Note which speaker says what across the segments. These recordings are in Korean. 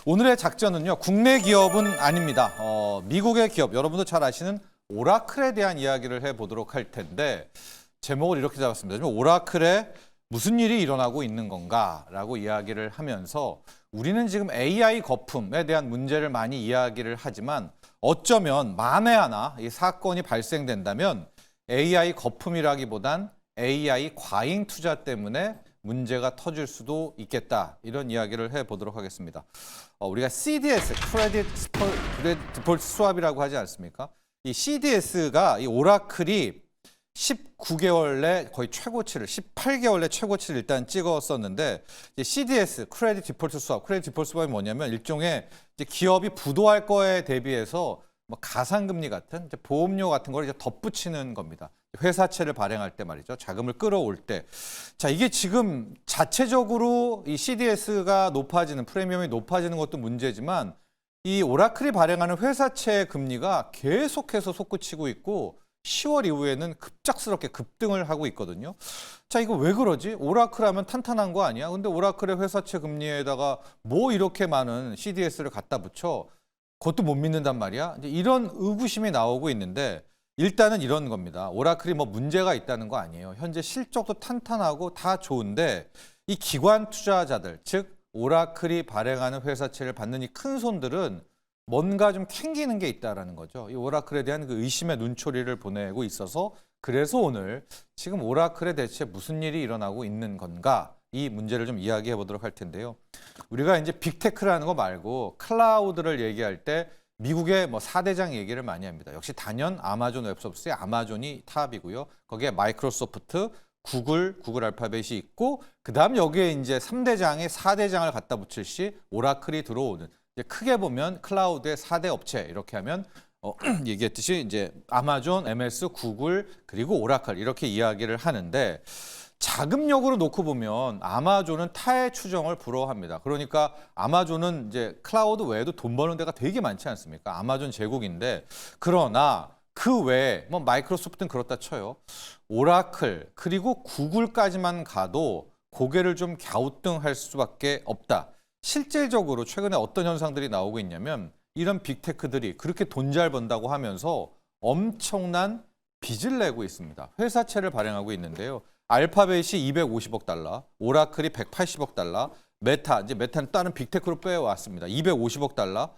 Speaker 1: 오늘의 작전은요, 국내 기업은 아닙니다. 미국의 기업, 여러분도 잘 아시는 오라클에 대한 이야기를 해보도록 할 텐데, 제목을 이렇게 잡았습니다. 오라클에 무슨 일이 일어나고 있는 건가라고 이야기를 하면서 우리는 지금 AI 거품에 대한 문제를 많이 이야기를 하지만 어쩌면 만에 하나 이 사건이 발생된다면 AI 거품이라기보단 AI 과잉 투자 때문에 문제가 터질 수도 있겠다. 이런 이야기를 해보도록 하겠습니다. 우리가 CDS, 크레딧 디폴트 스왑이라고 하지 않습니까? 이 CDS가 이 오라클이 19개월 내 거의 최고치를, 18개월 내 최고치를 일단 찍었었는데, CDS, 크레딧 디폴트 스왑, 크레딧 디폴트 스왑이 뭐냐면 일종의 이제 기업이 부도할 거에 대비해서 뭐 가상금리 같은 이제 보험료 같은 걸 이제 덧붙이는 겁니다. 회사채를 발행할 때 말이죠. 자금을 끌어올 때. 자, 이게 지금 자체적으로 이 CDS가 높아지는, 프리미엄이 높아지는 것도 문제지만 이 오라클이 발행하는 회사채 금리가 계속해서 솟구치고 있고 10월 이후에는 급작스럽게 급등을 하고 있거든요. 자, 이거 왜 그러지? 오라클 하면 탄탄한 거 아니야? 근데 오라클의 회사채 금리에다가 뭐 이렇게 많은 CDS를 갖다 붙여? 그것도 못 믿는단 말이야? 이제 이런 의구심이 나오고 있는데 일단은 이런 겁니다. 오라클이 뭐 문제가 있다는 거 아니에요. 현재 실적도 탄탄하고 다 좋은데 이 기관 투자자들, 즉 오라클이 발행하는 회사채를 받는 이 큰 손들은 뭔가 좀 캥기는 게 있다라는 거죠. 이 오라클에 대한 그 의심의 눈초리를 보내고 있어서 그래서 오늘 지금 오라클에 대체 무슨 일이 일어나고 있는 건가? 이 문제를 좀 이야기해 보도록 할 텐데요. 우리가 이제 빅테크라는 거 말고 클라우드를 얘기할 때 미국의 뭐 4대장 얘기를 많이 합니다. 역시 단연 아마존 웹서비스의 아마존이 탑이고요. 거기에 마이크로소프트, 구글 알파벳이 있고 그다음 여기에 이제 3대장의 4대장을 갖다 붙일 시 오라클이 들어오는 이제 크게 보면 클라우드의 4대 업체 이렇게 하면 얘기했듯이 이제 아마존, MS, 구글 그리고 오라클 이렇게 이야기를 하는데 자금력으로 놓고 보면 아마존은 타의 추정을 불허합니다. 그러니까 아마존은 이제 클라우드 외에도 돈 버는 데가 되게 많지 않습니까? 아마존 제국인데 그러나 그 외에 뭐 마이크로소프트는 그렇다 쳐요. 오라클 그리고 구글까지만 가도 고개를 좀 갸우뚱할 수밖에 없다. 실질적으로 최근에 어떤 현상들이 나오고 있냐면 이런 빅테크들이 그렇게 돈 잘 번다고 하면서 엄청난 빚을 내고 있습니다. 회사채를 발행하고 있는데요. 알파벳이 250억 달러, 오라클이 180억 달러, 이제 메타는 다른 빅테크로 빼왔습니다. 250억 달러.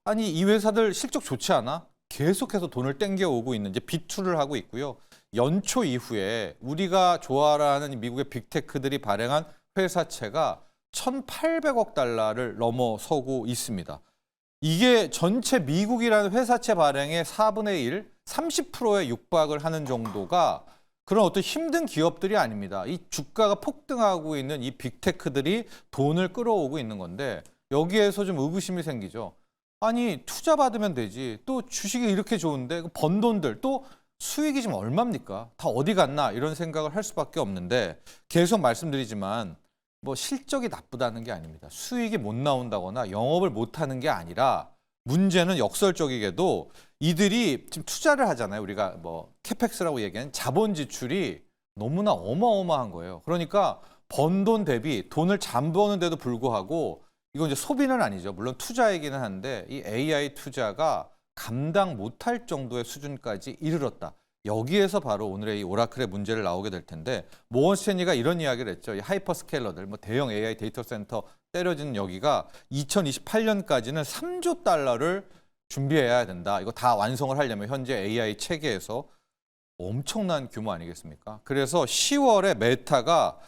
Speaker 1: 아니 이 회사들 실적 좋지 않아? 계속해서 돈을 땡겨오고 있는 이제 비투를 하고 있고요. 연초 이후에 우리가 좋아하는 미국의 빅테크들이 발행한 회사채가 1,800억 달러를 넘어서고 있습니다. 이게 전체 미국이라는 회사채 발행의 4분의 1, 30%에 육박을 하는 정도가 그런 어떤 힘든 기업들이 아닙니다. 이 주가가 폭등하고 있는 이 빅테크들이 돈을 끌어오고 있는 건데 여기에서 좀 의구심이 생기죠. 아니 투자 받으면 되지. 또 주식이 이렇게 좋은데 번 돈들 또 수익이 지금 얼마입니까? 다 어디 갔나 이런 생각을 할 수밖에 없는데 계속 말씀드리지만 뭐 실적이 나쁘다는 게 아닙니다. 수익이 못 나온다거나 영업을 못하는 게 아니라 문제는 역설적이게도 이들이 지금 투자를 하잖아요. 우리가 뭐 캐펙스라고 얘기하는 자본 지출이 너무나 어마어마한 거예요. 그러니까 번 돈 대비 돈을 잠 버는데도 불구하고 이건 이제 소비는 아니죠. 물론 투자이기는 한데 이 AI 투자가 감당 못할 정도의 수준까지 이르렀다. 여기에서 바로 오늘의 이 오라클의 문제를 나오게 될 텐데 모건 스탠리가 이런 이야기를 했죠. 이 하이퍼스케일러들, 뭐 대형 AI 데이터 센터 때려지는 여기가 2028년까지는 3조 달러를 준비해야 된다. 이거 다 완성을 하려면 현재 AI 체계에서 엄청난 규모 아니겠습니까? 그래서 10월에 메타가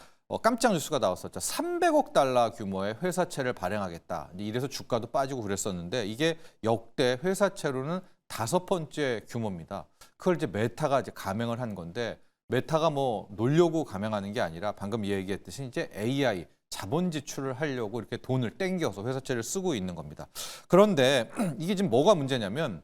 Speaker 1: 깜짝 뉴스가 나왔었죠. 300억 달러 규모의 회사채를 발행하겠다. 이래서 주가도 빠지고 그랬었는데 이게 역대 회사채로는 5번째 규모입니다. 그걸 이제 메타가 이제 감행을 한 건데 메타가 뭐 놀려고 감행하는 게 아니라 방금 얘기했듯이 이제 AI 자본 지출을 하려고 이렇게 돈을 땡겨서 회사채를 쓰고 있는 겁니다. 그런데 이게 지금 뭐가 문제냐면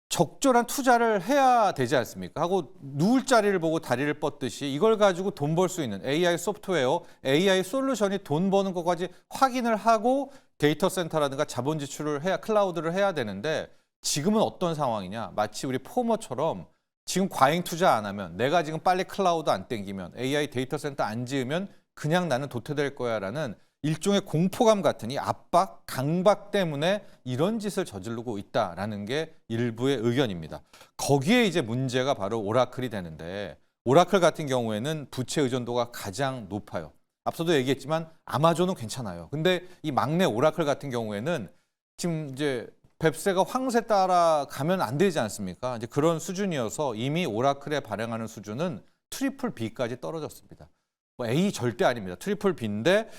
Speaker 1: 적절한 투자를 해야 되지 않습니까? 하고 누울 자리를 보고 다리를 뻗듯이 이걸 가지고 돈 벌 수 있는 AI 소프트웨어, AI 솔루션이 돈 버는 것까지 확인을 하고 데이터 센터라든가 자본 지출을 해야 클라우드를 해야 되는데 지금은 어떤 상황이냐? 마치 우리 포머처럼 지금 과잉 투자 안 하면 내가 지금 빨리 클라우드 안 땡기면 AI 데이터 센터 안 지으면 그냥 나는 도태될 거야라는 일종의 공포감 같은 이 압박, 강박 때문에 이런 짓을 저지르고 있다라는 게 일부의 의견입니다. 거기에 이제 문제가 바로 오라클이 되는데 오라클 같은 경우에는 부채 의존도가 가장 높아요. 앞서도 얘기했지만 아마존은 괜찮아요. 근데 이 막내 오라클 같은 경우에는 지금 이제 뱁새가 황새 따라가면 안 되지 않습니까? 이제 그런 수준이어서 이미 오라클에 발행하는 수준은 트리플 B까지 떨어졌습니다. 뭐 A 절대 아닙니다. 트리플 B인데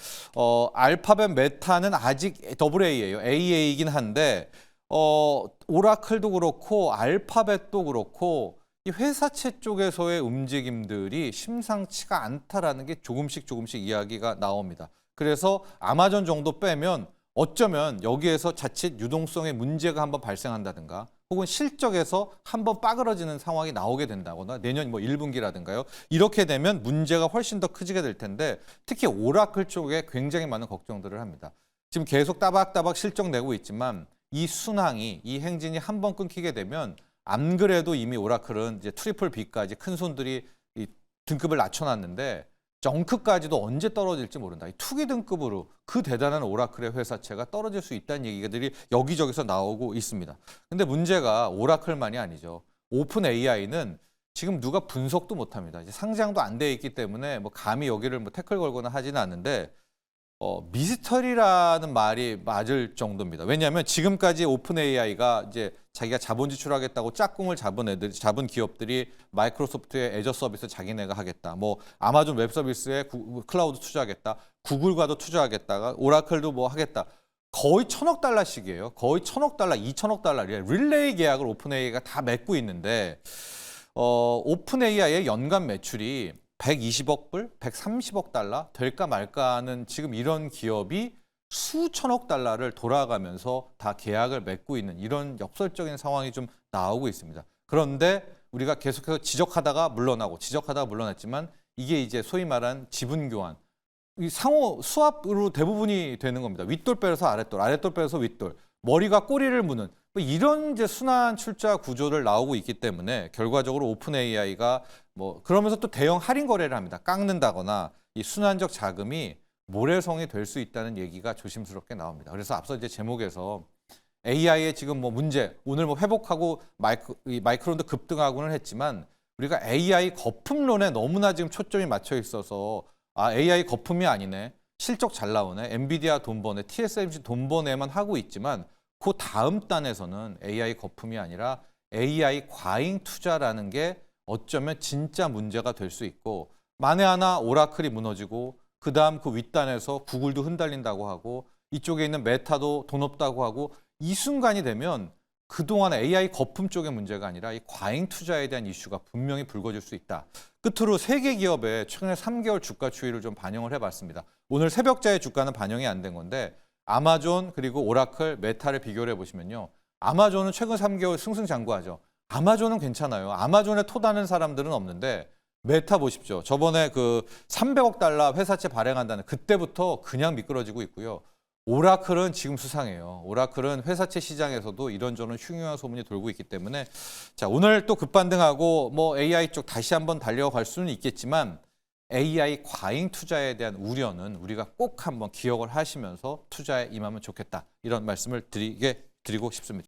Speaker 1: 알파벳 메타는 아직 AA예요. AA이긴 한데 오라클도 그렇고 알파벳도 그렇고 이 회사채 쪽에서의 움직임들이 심상치가 않다라는 게 조금씩 이야기가 나옵니다. 그래서 아마존 정도 빼면 어쩌면 여기에서 자칫 유동성에 문제가 한번 발생한다든가 혹은 실적에서 한번 빠그러지는 상황이 나오게 된다거나 내년 뭐 1분기라든가요. 이렇게 되면 문제가 훨씬 더 커지게 될 텐데 특히 오라클 쪽에 굉장히 많은 걱정들을 합니다. 지금 계속 따박따박 실적 내고 있지만 이 순항이 이 행진이 한번 끊기게 되면 안 그래도 이미 오라클은 이제 트리플 B까지 큰 손들이 이 등급을 낮춰놨는데 정크까지도 언제 떨어질지 모른다. 이 투기 등급으로 그 대단한 오라클의 회사채가 떨어질 수 있다는 얘기들이 여기저기서 나오고 있습니다. 근데 문제가 오라클만이 아니죠. 오픈 AI는 지금 누가 분석도 못합니다. 이제 상장도 안 돼 있기 때문에 뭐 감히 여기를 뭐 태클 걸거나 하지는 않는데 미스터리라는 말이 맞을 정도입니다. 왜냐하면 지금까지 오픈 AI가 이제 자기가 자본 지출하겠다고 짝꿍을 잡은 기업들이 마이크로소프트의 애저 서비스 자기네가 하겠다. 뭐 아마존 웹 서비스에 클라우드 투자하겠다. 구글과도 투자하겠다가 오라클도 뭐 하겠다. 거의 $1,000억 거의 $1,000억, $2,000억 릴레이 계약을 오픈 AI가 다 맺고 있는데 오픈 AI의 연간 매출이 120억 불, 130억 달러 될까 말까 하는 지금 이런 기업이 수천억 달러를 돌아가면서 다 계약을 맺고 있는 이런 역설적인 상황이 좀 나오고 있습니다. 그런데 우리가 계속해서 지적하다가 물러났지만 이게 이제 소위 말한 지분 교환, 이 상호 수합으로 대부분이 되는 겁니다. 윗돌 빼서 아랫돌, 아랫돌 빼서 윗돌, 머리가 꼬리를 무는 뭐 이런 이제 순환 출자 구조를 나오고 있기 때문에 결과적으로 오픈 AI가 뭐 그러면서 또 대형 할인 거래를 합니다. 깎는다거나 이 순환적 자금이 모래성이 될 수 있다는 얘기가 조심스럽게 나옵니다. 그래서 앞서 이제 제목에서 AI의 지금 뭐 문제, 오늘 뭐 회복하고 마이크론도 급등하고는 했지만 우리가 AI 거품론에 너무나 지금 초점이 맞춰 있어서 AI 거품이 아니네. 실적 잘 나오네. 엔비디아 돈 버네. TSMC 돈 버네만 하고 있지만 그 다음 단에서는 AI 거품이 아니라 AI 과잉 투자라는 게 어쩌면 진짜 문제가 될 수 있고 만에 하나 오라클이 무너지고 그다음 그 윗단에서 구글도 흔들린다고 하고 이쪽에 있는 메타도 돈 없다고 하고 이 순간이 되면 그동안 AI 거품 쪽의 문제가 아니라 이 과잉 투자에 대한 이슈가 분명히 불거질 수 있다. 끝으로 세 개 기업의 최근에 3개월 주가 추이를 좀 반영을 해봤습니다. 오늘 새벽자의 주가는 반영이 안 된 건데 아마존 그리고 오라클, 메타를 비교를 해보시면요. 아마존은 최근 3개월 승승장구하죠. 아마존은 괜찮아요. 아마존에 토다는 사람들은 없는데 메타 보십시오. 저번에 그 300억 달러 회사채 발행한다는 그때부터 그냥 미끄러지고 있고요. 오라클은 지금 수상해요. 오라클은 회사채 시장에서도 이런저런 흉흉한 소문이 돌고 있기 때문에 자 오늘 또 급반등하고 뭐 AI 쪽 다시 한번 달려갈 수는 있겠지만 AI 과잉 투자에 대한 우려는 우리가 꼭 한번 기억을 하시면서 투자에 임하면 좋겠다. 이런 말씀을 드리고 싶습니다.